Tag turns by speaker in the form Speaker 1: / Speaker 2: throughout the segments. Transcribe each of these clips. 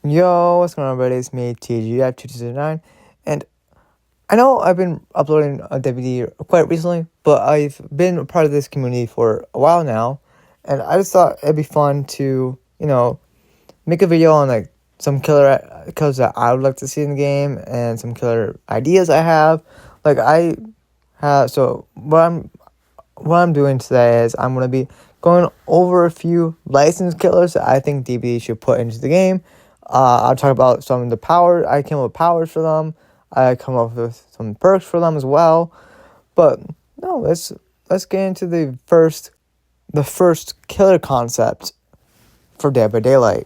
Speaker 1: Yo, what's going on, everybody? It's me, TGF2209, and I know I've been uploading a DBD quite recently, but I've been a part of this community for a while now, and I just thought it'd be fun to, make a video on like some killers that I would like to see in the game and some killer ideas I have. So what I'm doing today is I'm gonna be going over a few licensed killers that I think DBD should put into the game. I'll talk about some of the power. I came up with powers for them. I come up with some perks for them as well. But no, let's get into the first killer concept for Dead by Daylight.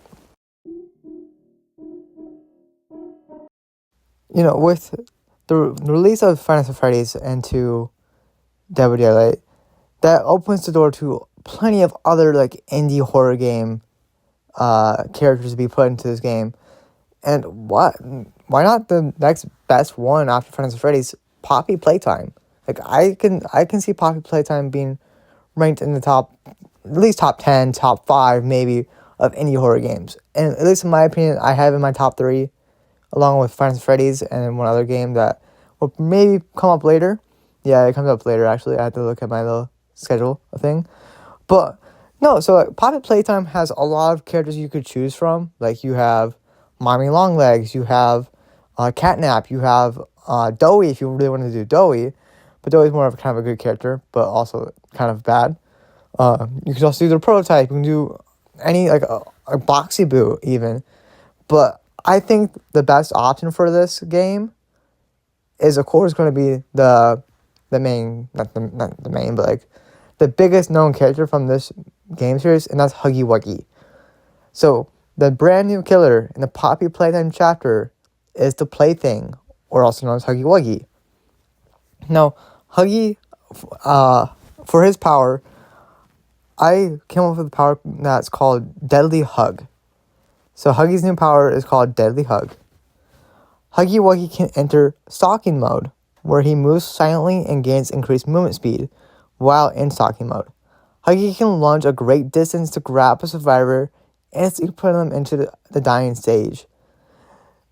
Speaker 1: With the release of Five Nights at Freddy's into Dead by Daylight, that opens the door to plenty of other like indie horror game characters to be put into this game. And why not the next best one after Five Nights at Freddy's, Poppy Playtime? Like I can see Poppy Playtime being ranked in the at least top 10, top 5 maybe of indie horror games. And at least in my opinion, I have in my top 3 along with Five Nights at Freddy's and one other game that will maybe come up later. Yeah, it comes up later actually. I have to look at my little schedule thing. But no, so like, Poppy Playtime has a lot of characters you could choose from. Like you have Mommy Longlegs, you have Catnap, you have Doughy if you really want to do Doughy. But Doughy's more of kind of a good character, but also kind of bad. You can also do the prototype. You can do any, like a Boxy Boo even. But I think the best option for this game is, of course, going to be the main, not the main, but like the biggest known character from this game series, and that's Huggy Wuggy. So the brand new killer in the Poppy Playtime chapter is the Plaything, or also known as Huggy Wuggy. Now, Huggy, for his power, I came up with a power that's called Deadly Hug. So Huggy's new power is called Deadly Hug. Huggy Wuggy can enter stalking mode, where he moves silently and gains increased movement speed while in stalking mode. Huggy can lunge a great distance to grab a survivor and put them into the dying stage.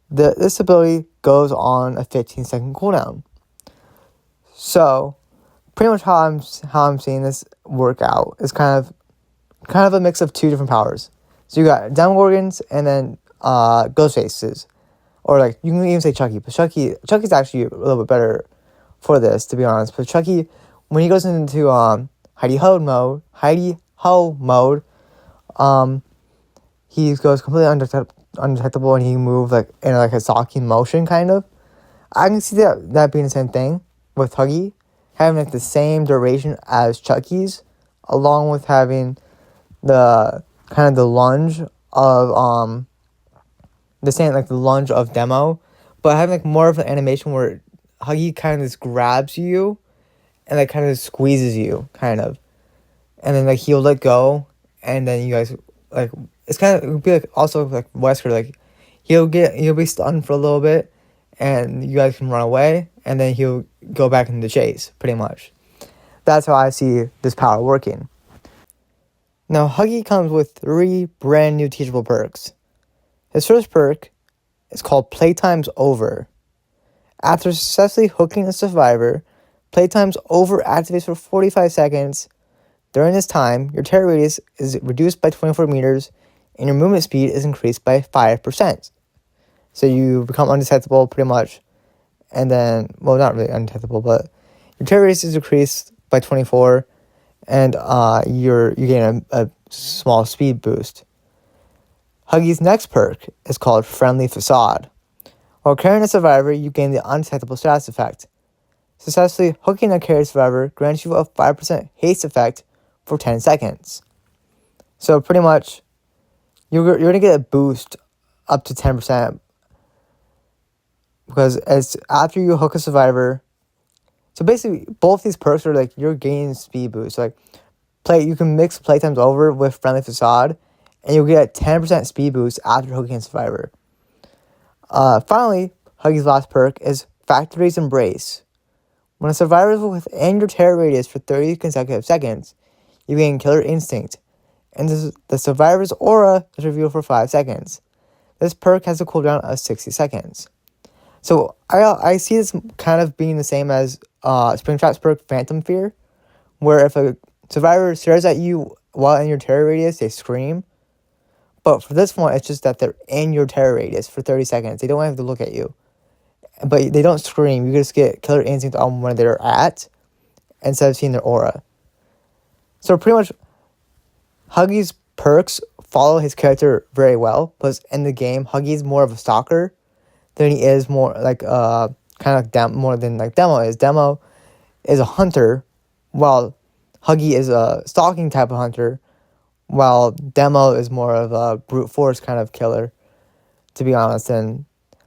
Speaker 1: This ability goes on a 15-second cooldown. So, pretty much how I'm seeing this work out is kind of a mix of two different powers. So you got Demogorgons and then Ghost Faces. Or like you can even say Chucky, but Chucky's actually a little bit better for this, to be honest. But Chucky, when he goes into Heidi Ho mode, he goes completely undetectable, and he moves like in like a stalking motion kind of. I can see that being the same thing with Huggy, having like the same duration as Chucky's, along with having the kind of the lunge of the lunge of Demo, but having like more of an animation where Huggy kind of just grabs you and like kind of squeezes you kind of, and then like he'll let go, and then you guys like it would be like also like Wesker, like he'll be stunned for a little bit, and you guys can run away, and then he'll go back into chase. Pretty much, that's how I see this power working. Now, Huggy comes with 3 brand new teachable perks. His first perk is called Playtime's Over. After successfully hooking a survivor, Playtime's Over activates for 45 seconds. During this time, your terror radius is reduced by 24 meters, and your movement speed is increased by 5%. So you become undetectable pretty much, and then, well, not really undetectable, but your terror radius is increased by 24, and you gain a small speed boost. Huggy's next perk is called Friendly Facade. While carrying a survivor, you gain the undetectable status effect. Successfully hooking a carried survivor grants you a 5% haste effect for 10 seconds. So pretty much, you're going to get a boost up to 10%, because as after you hook a survivor, so basically both these perks are like you're gaining speed boost. So like you can mix Playtime's Over with Friendly Facade, and you'll get a 10% speed boost after hooking a survivor. Finally, Huggy's last perk is Factory's Embrace. When a survivor is within your terror radius for 30 consecutive seconds, you gain Killer Instinct, and the survivor's aura is revealed for 5 seconds. This perk has a cooldown of 60 seconds. So I see this kind of being the same as Springtrap's perk Phantom Fear, where if a survivor stares at you while in your terror radius, they scream. But for this one, it's just that they're in your terror radius for 30 seconds. They don't have to look at you. But they don't scream. You just get Killer Instinct on where they're at instead of seeing their aura. So pretty much, Huggy's perks follow his character very well. But in the game, Huggy's more of a stalker than he is more like kind of more than like Demo is. Demo is a hunter, while Huggy is a stalking type of hunter, while Demo is more of a brute force kind of killer, to be honest.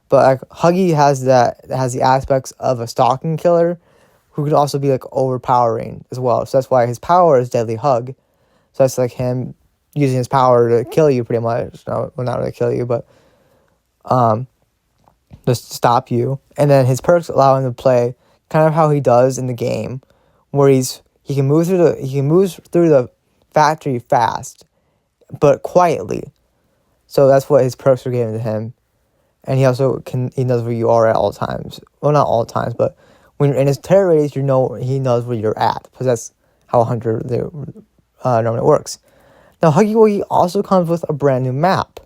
Speaker 1: But like Huggy has the aspects of a stalking killer, who could also be like overpowering as well. So that's why his power is Deadly Hug. So that's like him using his power to kill you pretty much. No, well, not really kill you, but just stop you. And then his perks allow him to play kind of how he does in the game, where he can move through the factory fast, but quietly. So that's what his perks are giving to him. And he also he knows where you are at all times. Well, not all times, but when you're in his terror radius, he knows where you're at, because that's how a hunter normally works. Now, Huggy Wuggy also comes with a brand new map,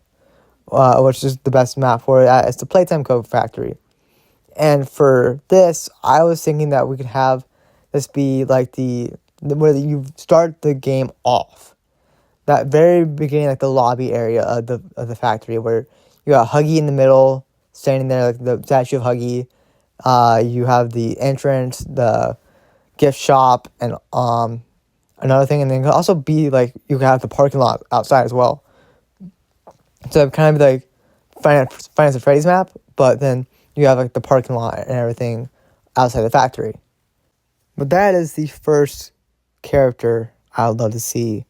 Speaker 1: which is the best map for it. It's the Playtime Code Factory. And for this, I was thinking that we could have this be like where you start the game off. That very beginning, like the lobby area of the factory, where you got Huggy in the middle, standing there, like the statue of Huggy. You have the entrance, the gift shop, and another thing. And then it could also be like you could have the parking lot outside as well. So it kind of like Finance of Freddy's map, but then you have like the parking lot and everything outside the factory. But that is the first character I would love to see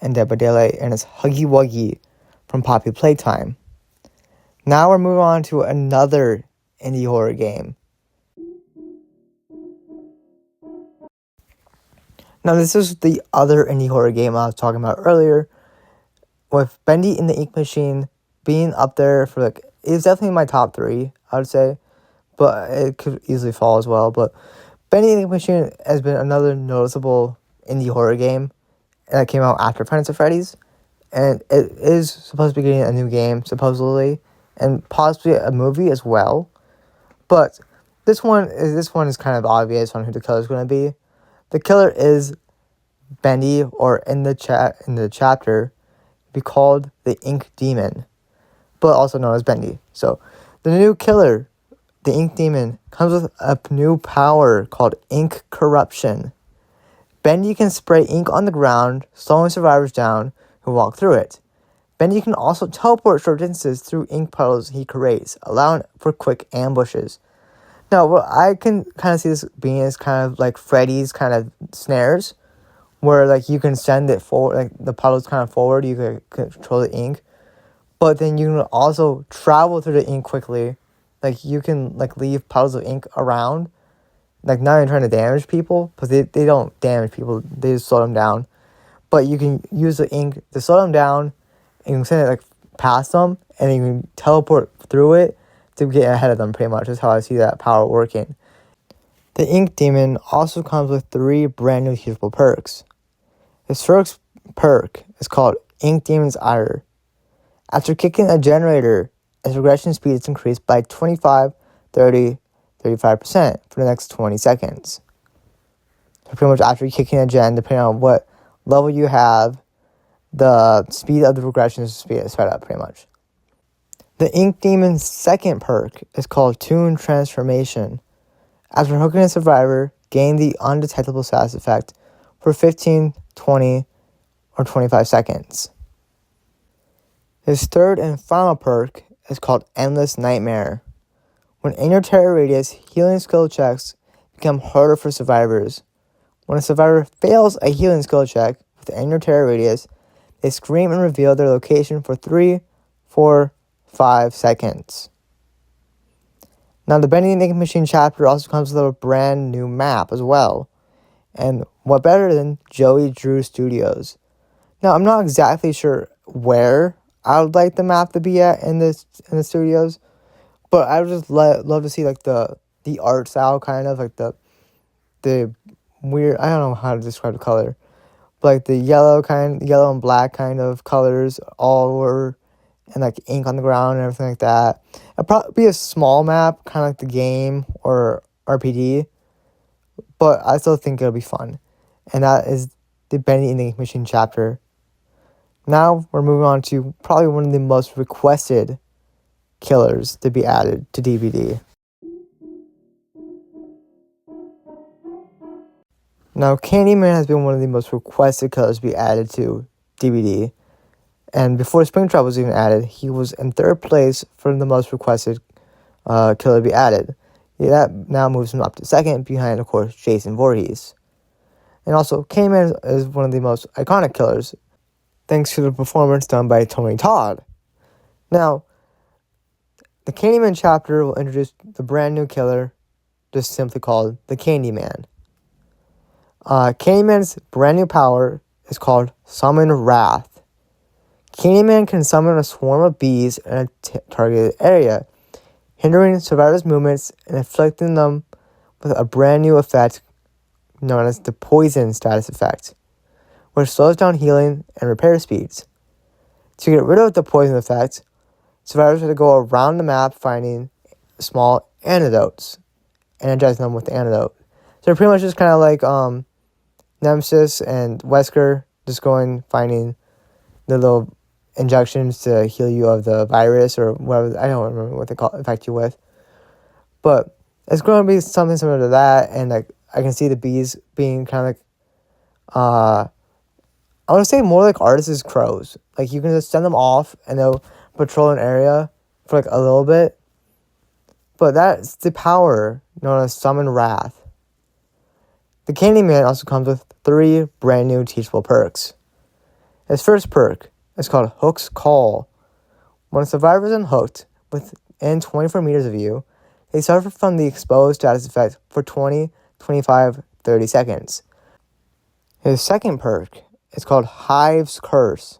Speaker 1: in Dead by Daylight, and it's Huggy Wuggy from Poppy Playtime. Now we're moving on to another indie horror game. Now this is the other indie horror game I was talking about earlier, with Bendy and the Ink Machine being up there for like, it's definitely my top 3, I would say, but it could easily fall as well. But Bendy and the Ink Machine has been another noticeable indie horror game that came out after Five Nights at Freddy's, and it is supposed to be getting a new game, supposedly, and possibly a movie as well. But this one is kind of obvious on who the killer is going to be. The killer is Bendy, or in the chapter, be called the Ink Demon, but also known as Bendy. So the new killer, the Ink Demon, comes with a new power called Ink Corruption. Bendy can spray ink on the ground, slowing survivors down who walk through it. Bendy can also teleport short distances through ink puddles he creates, allowing for quick ambushes. Now, what I can kind of see this being is kind of like Freddy's kind of snares, where like you can send it forward, like the puddles kind of forward, you can control the ink, but then you can also travel through the ink quickly. Like you can like leave puddles of ink around, like not even trying to damage people, because they don't damage people, they just slow them down. But you can use the ink to slow them down, and you can send it like past them, and then you can teleport through it to get ahead of them, pretty much. That's how I see that power working. The Ink Demon also comes with 3 brand new useful perks. His first perk is called Ink Demon's Ire. After kicking a generator, its regression speed is increased by 25, 30, 35% for the next 20 seconds. So pretty much after kicking a gen, depending on what level you have, the speed of the regression is sped up pretty much. The Ink Demon's second perk is called Toon Transformation. After hooking a survivor, gain the undetectable status effect for 15, 20, or 25 seconds. His third and final perk is called Endless Nightmare. When in your terror radius, healing skill checks become harder for survivors. When a survivor fails a healing skill check within your terror radius, they scream and reveal their location for 3, 4, 5 seconds. Now, the Bendy and Ink Machine chapter also comes with a brand new map as well. And what better than Joey Drew Studios? Now, I'm not exactly sure where I would like the map to be at in the studios. But I would just love to see like the art style, kind of like the weird, I don't know how to describe the color, but like the yellow and black kind of colors all over, and like ink on the ground and everything like that. It'd probably be a small map, kind of like the game or RPD, but I still think it'll be fun. And that is the Bendy and the Ink Machine chapter. Now we're moving on to probably one of the most requested killers to be added to DBD. Now, Candyman has been one of the most requested killers to be added to DBD. And before Springtrap was even added, he was in third place for the most requested killer to be added. That now moves him up to second, behind, of course, Jason Voorhees. And also, Candyman is one of the most iconic killers, thanks to the performance done by Tony Todd. Now, the Candyman chapter will introduce the brand new killer, just simply called the Candyman. Candyman's brand new power is called Summon Wrath. Candyman can summon a swarm of bees in a targeted area, hindering survivors' movements and inflicting them with a brand new effect known as the Poison status effect, which slows down healing and repair speeds. To get rid of the Poison effect, survivors have to go around the map finding small antidotes and injecting them with the antidote. So they're pretty much just kind of like Nemesis and Wesker, just going finding the little injections to heal you of the virus or whatever. I don't remember what they infect you with, but it's going to be something similar to that. And like I can see the bees being kind of like I want to say more like artists' crows. Like you can just send them off and they'll patrol an area for like a little bit, but that's the power known as Summon Wrath. The Candyman also comes with 3 brand new teachable perks. His first perk is called Hook's Call. When a survivor is unhooked within 24 meters of you, they suffer from the exposed status effect for 20, 25, 30 seconds. His second perk is called Hive's Curse.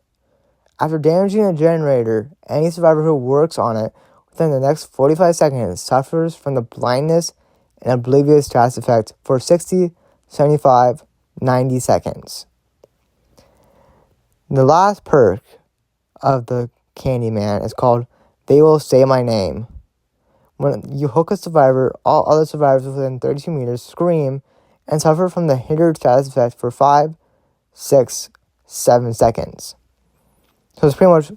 Speaker 1: After damaging a generator, any survivor who works on it within the next 45 seconds suffers from the blindness and oblivious status effect for 60, 75, 90 seconds. The last perk of the Candyman is called They Will Say My Name. When you hook a survivor, all other survivors within 32 meters scream and suffer from the hindered status effect for 5, 6, 7 seconds. So it's pretty much,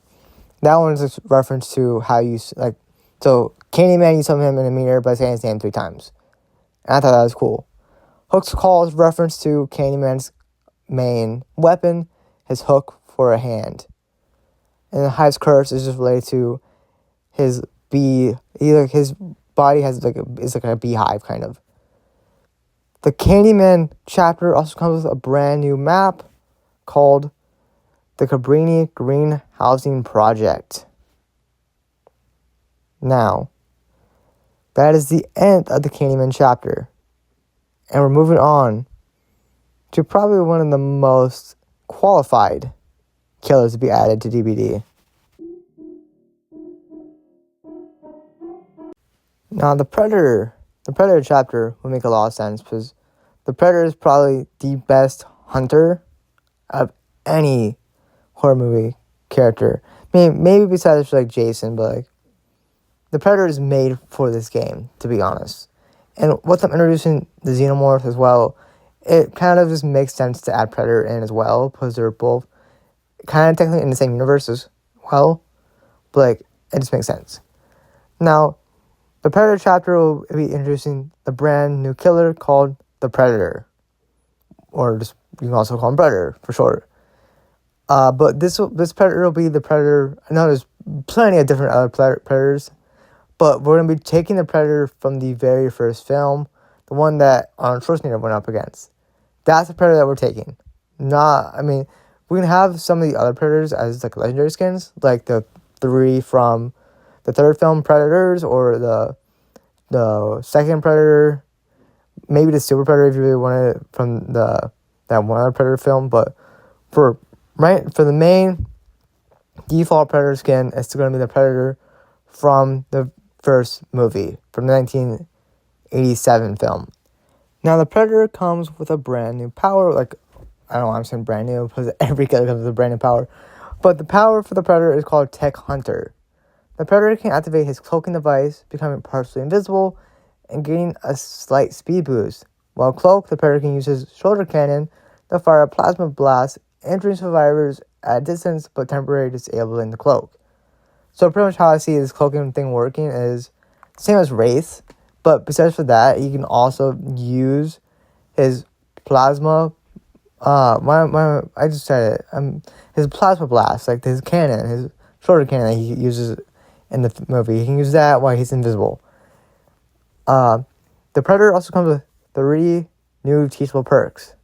Speaker 1: that one's a reference to how you, like, so Candyman, you summon him in a meter by saying his name 3 times. And I thought that was cool. Hook's Call is reference to Candyman's main weapon, his hook for a hand. And the Hive's Curse is just related to his bee, his body is like a beehive kind of. The Candyman chapter also comes with a brand new map called the Cabrini Green Housing Project. Now, that is the end of the Candyman chapter. And we're moving on to probably one of the most qualified killers to be added to DBD. Now, the Predator chapter will make a lot of sense because the Predator is probably the best hunter of any horror movie character. Maybe besides like Jason, but like the Predator is made for this game, to be honest. And with them introducing the Xenomorph as well, it kind of just makes sense to add Predator in as well, because they're both kind of technically in the same universe as well, but like, it just makes sense. Now, the Predator chapter will be introducing the brand new killer called the Predator, or just, you can also call him Predator for short. But this Predator will be the Predator. I know there's plenty of different other Predators, but we're going to be taking the Predator from the very first film, the one that Arnold Schwarzenegger went up against. That's the Predator that we're taking. We can have some of the other Predators as like legendary skins, like the 3 from the third film Predators, or the second Predator, maybe the Super Predator if you really want it from that one other Predator film. But for the main default Predator skin is still going to be the Predator from the first movie, from the 1987 film. Now, the Predator comes with a brand new power. Like, I don't know why I'm saying brand new, because every killer comes with a brand new power. But the power for the Predator is called Tech Hunter. The Predator can activate his cloaking device, becoming partially invisible, and gaining a slight speed boost. While cloaked, the Predator can use his shoulder cannon to fire a plasma blast, entering survivors at a distance but temporarily disabling the cloak. So pretty much how I see this cloaking thing working is same as Wraith, but besides for that, he can also use his plasma. I just said it. His plasma blast, like his cannon, his shoulder cannon that he uses in the movie. He can use that while he's invisible. The Predator also comes with 3 new teachable perks.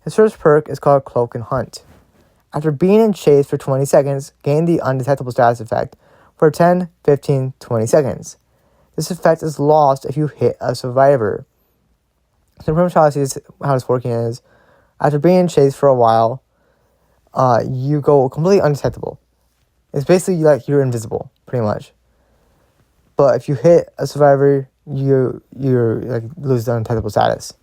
Speaker 1: His first perk is called Cloak and Hunt. After being in chase for 20 seconds, gain the undetectable status effect for 10, 15, 20 seconds. This effect is lost if you hit a survivor. So pretty much how I see this, how it's working is, after being in chase for a while, you go completely undetectable. It's basically like you're invisible, pretty much. But if you hit a survivor, you're like lose the undetectable status.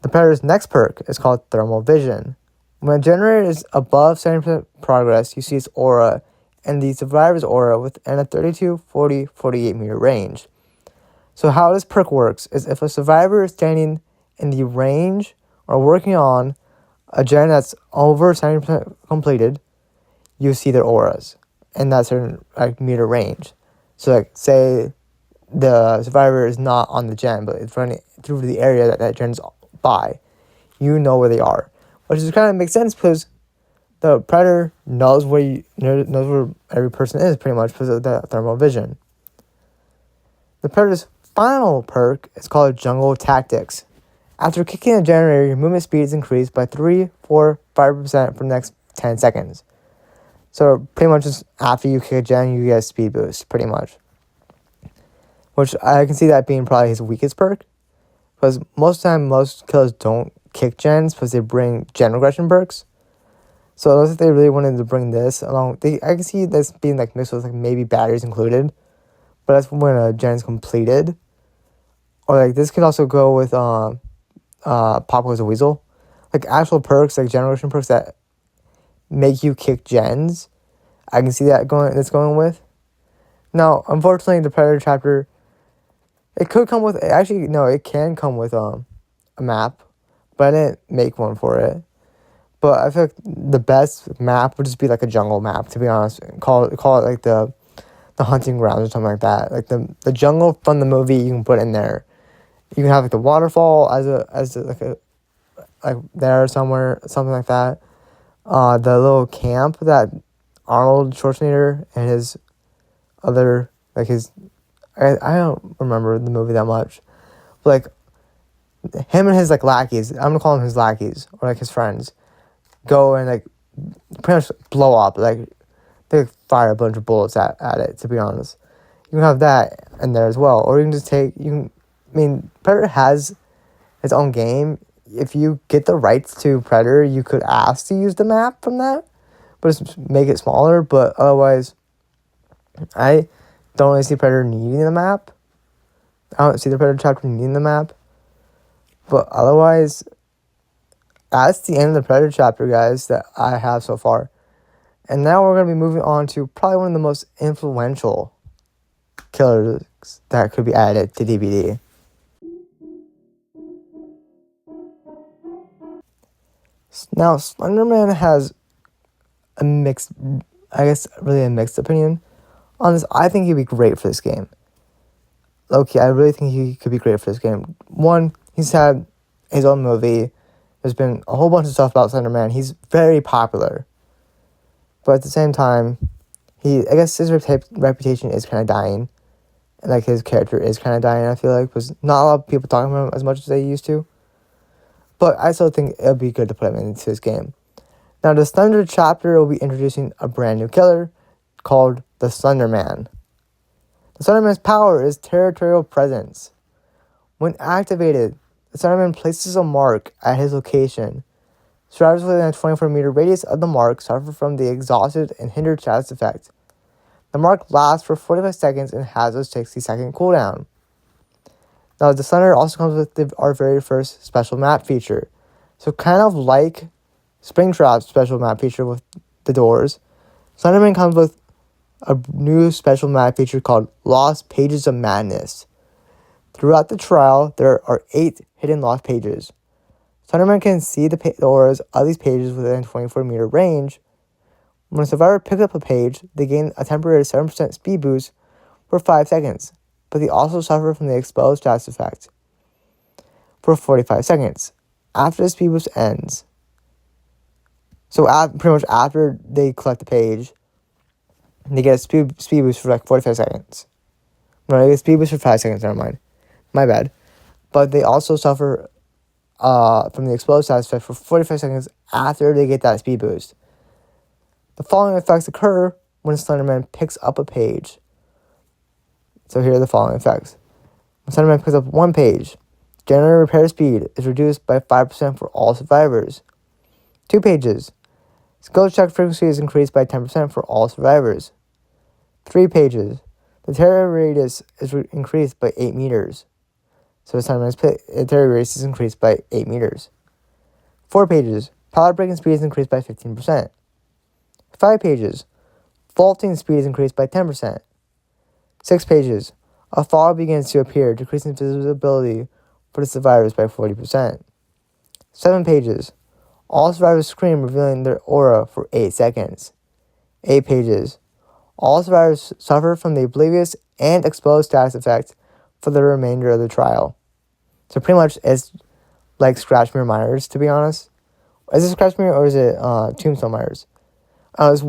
Speaker 1: The Predator's next perk is called Thermal Vision. When a generator is above 70% progress, you see its aura and the survivor's aura within a 32, 40, 48 meter range. So how this perk works is if a survivor is standing in the range or working on a gen that's over 70% completed, you see their auras in that certain meter range. So like say the survivor is not on the gen, but it's running through the area that gen's by, you know where they are. Which is kind of makes sense because the Predator knows where every person is pretty much because of the thermal vision. The Predator's final perk is called Jungle Tactics. After kicking a generator, your movement speed is increased by 3, 4, 5% for the next 10 seconds. So pretty much just after you kick a gen, you get a speed boost, pretty much. Which I can see that being probably his weakest perk. Because most of the time, most killers don't kick gens because they bring gen regression perks. So it looks like they really wanted to bring this along. I can see this being like mixed with like maybe batteries included. But that's when a gen is completed. Or like this could also go with Pop Goes a Weasel. Like actual perks, like generation perks that make you kick gens. I can see that going with. Now, unfortunately, the Predator chapter, it could come with, actually, no, it can come with a map, but I didn't make one for it. But I feel like the best map would just be like a jungle map, to be honest. Call it like the hunting grounds or something like that. Like the jungle from the movie, you can put in there. You can have like the waterfall as there somewhere, something like that. The little camp that Arnold Schwarzenegger and his other, like his, I don't remember the movie that much. But like him and his like lackeys, I'm gonna call them his lackeys or like his friends, go and like pretty much blow up, like they fire a bunch of bullets at it, to be honest. You can have that in there as well. Or you can just Predator has its own game. If you get the rights to Predator, you could ask to use the map from that, but just make it smaller. But otherwise, I don't really see Predator needing the map. I don't see the Predator chapter needing the map. But otherwise, that's the end of the Predator chapter, guys, that I have so far. And now we're going to be moving on to probably one of the most influential killers that could be added to DBD. Now, Slenderman has a mixed opinion on this. I think he'd be great for this game. Okay, I really think he could be great for this game. One, he's had his own movie. There's been a whole bunch of stuff about Slenderman. He's very popular. But at the same time, I guess his reputation is kind of dying. And like his character is kind of dying, I feel like. Because not a lot of people talking about him as much as they used to. But I still think it would be good to put him into this game. Now, the Slender chapter will be introducing a brand new killer called the Slenderman. The Slenderman's power is territorial presence. When activated, the Slenderman places a mark at his location Survivors within a 24-meter radius of the mark suffer from the exhausted and hindered status effect. The mark lasts for 45 seconds and has a 60-second cooldown. Now, the Thunder also comes with our very first special map feature. So kind of like Springtrap's special map feature with the doors, Thunderman comes with a new special map feature called Lost Pages of Madness. Throughout the trial, there are 8 hidden lost pages. Thunderman can see the auras of these pages within a 24-meter range. When a survivor picks up a page, they gain a temporary 7% speed boost for 5 seconds, but they also suffer from the exposed status effect for 45 seconds after the speed boost ends. So pretty much after they collect the page, they get a speed boost for like 45 seconds. No, they get a speed boost for 5 seconds, never mind. My bad. But they also suffer from the explosive status effect for 45 seconds after they get that speed boost. The following effects occur when Slenderman picks up a page. So here are the following effects. When Slenderman picks up one page, generator repair speed is reduced by 5% for all survivors. 2 pages. Skill check frequency is increased by 10% for all survivors. 3 pages. The terror radius is increased by 8 meters. So the terror radius is increased by 8 meters. 4 pages. Pallet breaking speed is increased by 15%. 5 pages. Vaulting speed is increased by 10%. 6 pages. A fog begins to appear, decreasing visibility for the survivors by 40%. 7 pages. All survivors scream, revealing their aura for 8 seconds. 8 pages. All survivors suffer from the oblivious and exposed status effect for the remainder of the trial. So pretty much it's like Scratch Mirror Miners, to be honest. Is it Scratch Mirror or is it Tombstone Miners? It's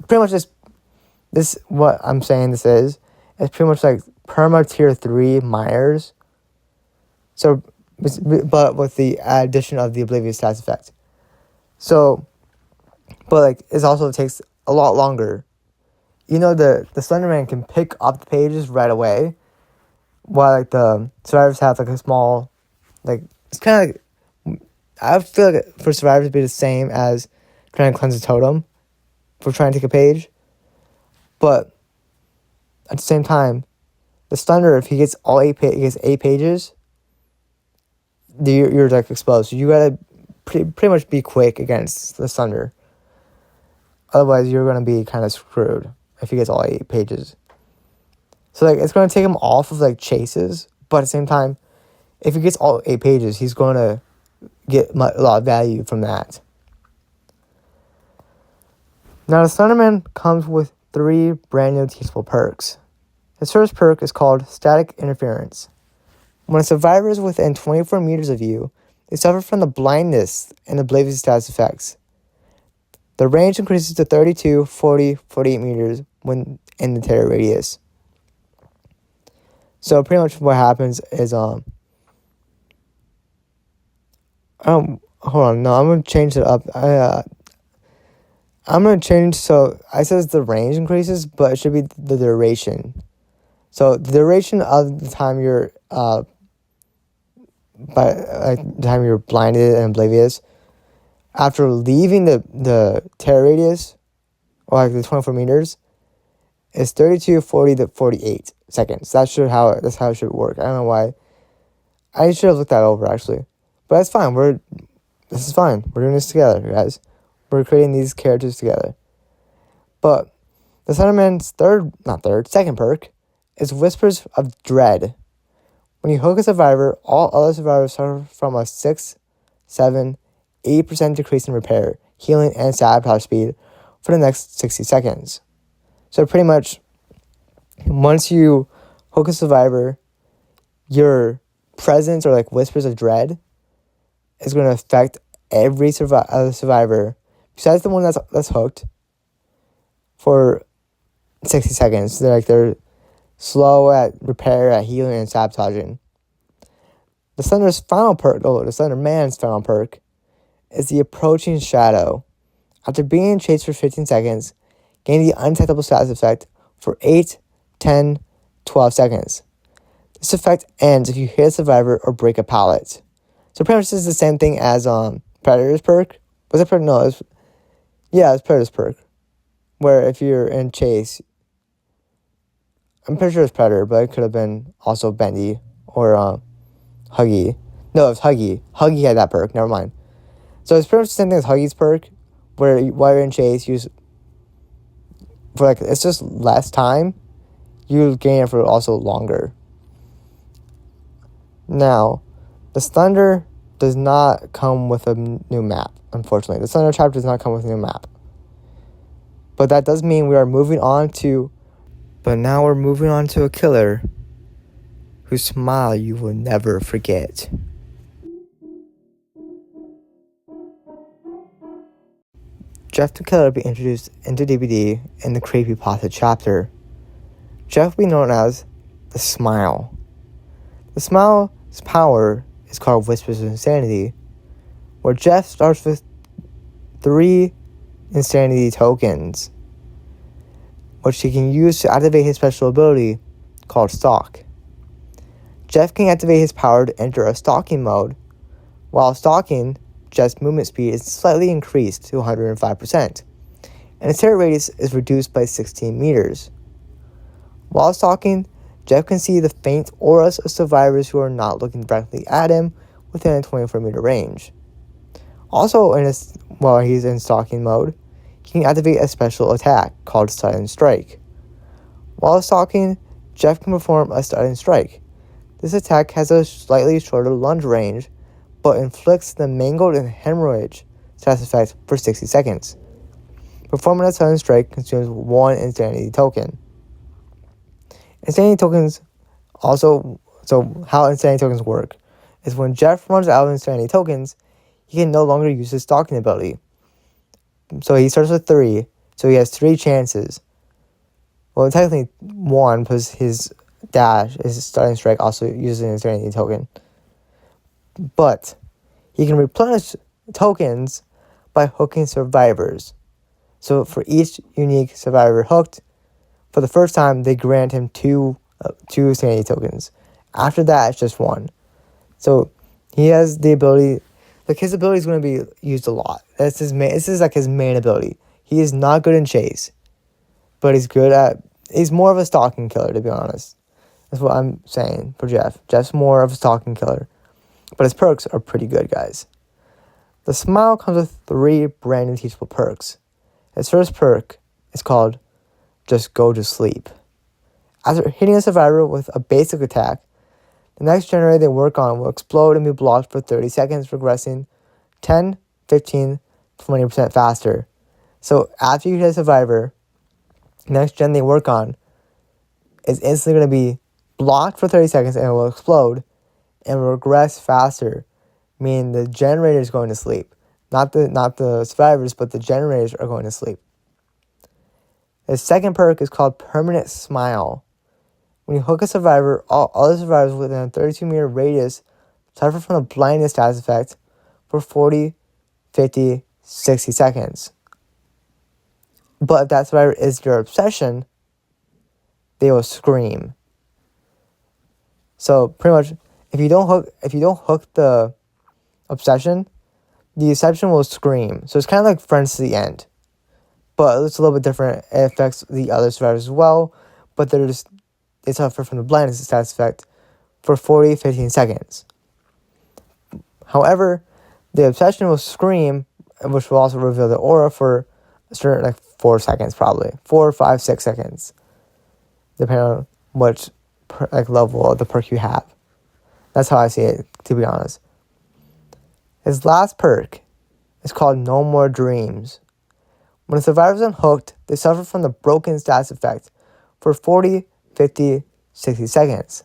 Speaker 1: pretty much this what I'm saying this is. It's pretty much like Perma Tier 3 Miners. So, but with the addition of the oblivious status effect. So, but like it also takes a lot longer. You know, the Slenderman can pick up the pages right away, while like the survivors have like a small, like it's kind of like, I feel like for survivors to be the same as trying to cleanse a totem for trying to take a page, but at the same time, the Slender, if he gets all 8 pages, you're like exposed. So you gotta pretty much be quick against the Slender. Otherwise, you're gonna be kind of screwed if he gets all 8 pages. So like it's gonna take him off of like chases, but at the same time, if he gets all 8 pages, he's gonna get a lot of value from that. Now the Slenderman comes with 3 brand new teachable perks. His first perk is called Static Interference. When a survivor is within 24 meters of you, they suffer from the blindness and oblivious status effects. The range increases to 32, 40, 48 meters when in the terror radius. So pretty much what happens is hold on, no, I'm gonna change it up. I'm gonna change, so I says the range increases, but it should be the duration. So the duration of the time you're the time you're blinded and oblivious after leaving the terror radius, or like the 24 meters, is 32, 40 to 48 seconds. That's how it should work. I don't know why. I should have looked that over actually, but that's fine. This is fine. We're doing this together, guys. We're creating these characters together. But the Slenderman's second perk is Whispers of Dread. When you hook a survivor, all other survivors suffer from a 6, 7, 8% decrease in repair, healing, and sabotage speed for the next 60 seconds. So pretty much, once you hook a survivor, your presence or like Whispers of Dread is going to affect every other survivor besides the one that's hooked for 60 seconds. They're slow at repair, at healing, and sabotaging. The Slenderman's final perk is the Approaching Shadow. After being chased for 15 seconds, gain the undetectable status effect for 8, 10, 12 seconds. This effect ends if you hit a survivor or break a pallet. So pretty much this is the same thing as Predator's perk. Was it Predator? No, it's Predator's perk. Where if you're in chase, I'm pretty sure it's Predator, but it could have been also Bendy or Huggy. No, it's Huggy. Huggy had that perk. Never mind. So it's pretty much the same thing as Huggy's perk, where while you're in chase, it's just less time. You gain it for also longer. Now, the Thunder does not come with a new map, unfortunately. The Thunder chapter does not come with a new map. But that does mean we are moving on to... But now we're moving on to a killer whose smile you will never forget. Jeff the Killer will be introduced into DBD in the Creepypasta chapter. Jeff will be known as the Smile. The Smile's power is called Whispers of Insanity, where Jeff starts with 3 Insanity tokens, which he can use to activate his special ability called Stalk. Jeff can activate his power to enter a stalking mode. While stalking, Jeff's movement speed is slightly increased to 105%, and his terror radius is reduced by 16 meters. While stalking, Jeff can see the faint auras of survivors who are not looking directly at him within a 24-meter range. Also, while he's in stalking mode, he can activate a special attack called Sudden Strike. While stalking, Jeff can perform a Sudden Strike. This attack has a slightly shorter lunge range, but inflicts the Mangled and Hemorrhage status effect for 60 seconds. Performing a Sudden Strike consumes 1 Insanity token. Insanity tokens also... So how Insanity tokens work is when Jeff runs out of Insanity tokens, he can no longer use his stalking ability. So he starts with 3, so he has 3 chances. Well, technically 1, because his Sudden Strike also uses an Insanity token. But he can replenish tokens by hooking survivors. So for each unique survivor hooked, for the first time, they grant him 2 Insanity tokens. After that, it's just 1. So he has the ability... his ability is going to be used a lot. This is his main ability. He is not good in chase, but he's more of a stalking killer, to be honest. That's what I'm saying for Jeff. Jeff's more of a stalking killer, but his perks are pretty good, guys. The Smile comes with 3 brand new teachable perks. His first perk is called Just Go to Sleep. After hitting a survivor with a basic attack, the next generator they work on will explode and be blocked for 30 seconds, progressing 10, 15, 20% faster. So after you hit a survivor, the next gen they work on is instantly going to be blocked for 30 seconds and it will explode and regress faster, meaning the generator is going to sleep. Not the survivors, but the generators are going to sleep. The second perk is called Permanent Smile. When you hook a survivor, all other survivors within a 32-meter radius suffer from the blindness status effect for 40, 50, 60 seconds. But if that survivor is your obsession, they will scream. So pretty much, if you don't hook the obsession will scream. So it's kind of like Friends to the End, but it's a little bit different. It affects the other survivors as well, but they suffer from the blindness status effect for 40, 15 seconds. However, the obsession will scream, which will also reveal the aura for a certain 4 seconds, probably 4, 5, 6 seconds, depending on which level of the perk you have. That's how I see it, to be honest. His last perk is called No More Dreams. When a survivor is unhooked, they suffer from the broken status effect for 40, 50, 60 seconds.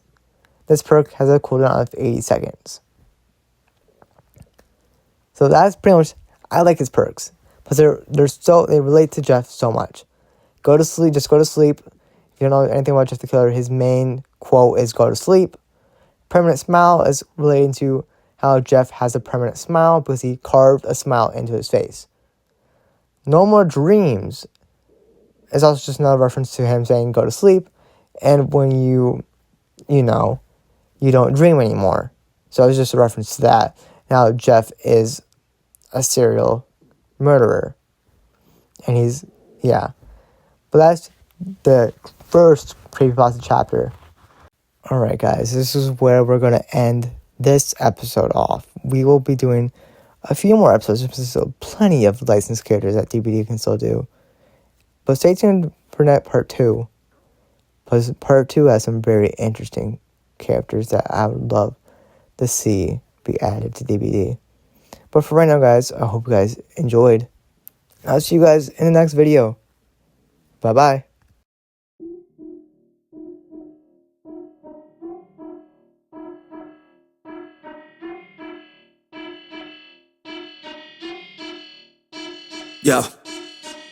Speaker 1: This perk has a cooldown of 80 seconds. So that's pretty much, I like his perks, because they relate to Jeff so much. Go to sleep, just go to sleep. If you don't know anything about Jeff the Killer, his main quote is go to sleep. Permanent Smile is relating to how Jeff has a permanent smile because he carved a smile into his face. No More Dreams is also just another reference to him saying go to sleep, and when you don't dream anymore. So it's just a reference to that. Now Jeff is a serial murderer. And yeah. But that's the first creepypasta chapter. Alright guys, this is where we're going to end this episode off. We will be doing a few more episodes. There's still plenty of licensed characters that DBD can still do. But stay tuned for that part 2. Because part 2 has some very interesting characters that I would love to see be added to DBD. But for right now, guys, I hope you guys enjoyed. I'll see you guys in the next video. Bye-bye.
Speaker 2: Yo,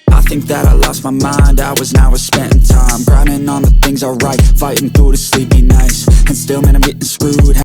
Speaker 2: I think that I lost my mind. Hours now was spent time grinding on the things I write, fighting through the sleepy nights, and still, man, I'm getting screwed.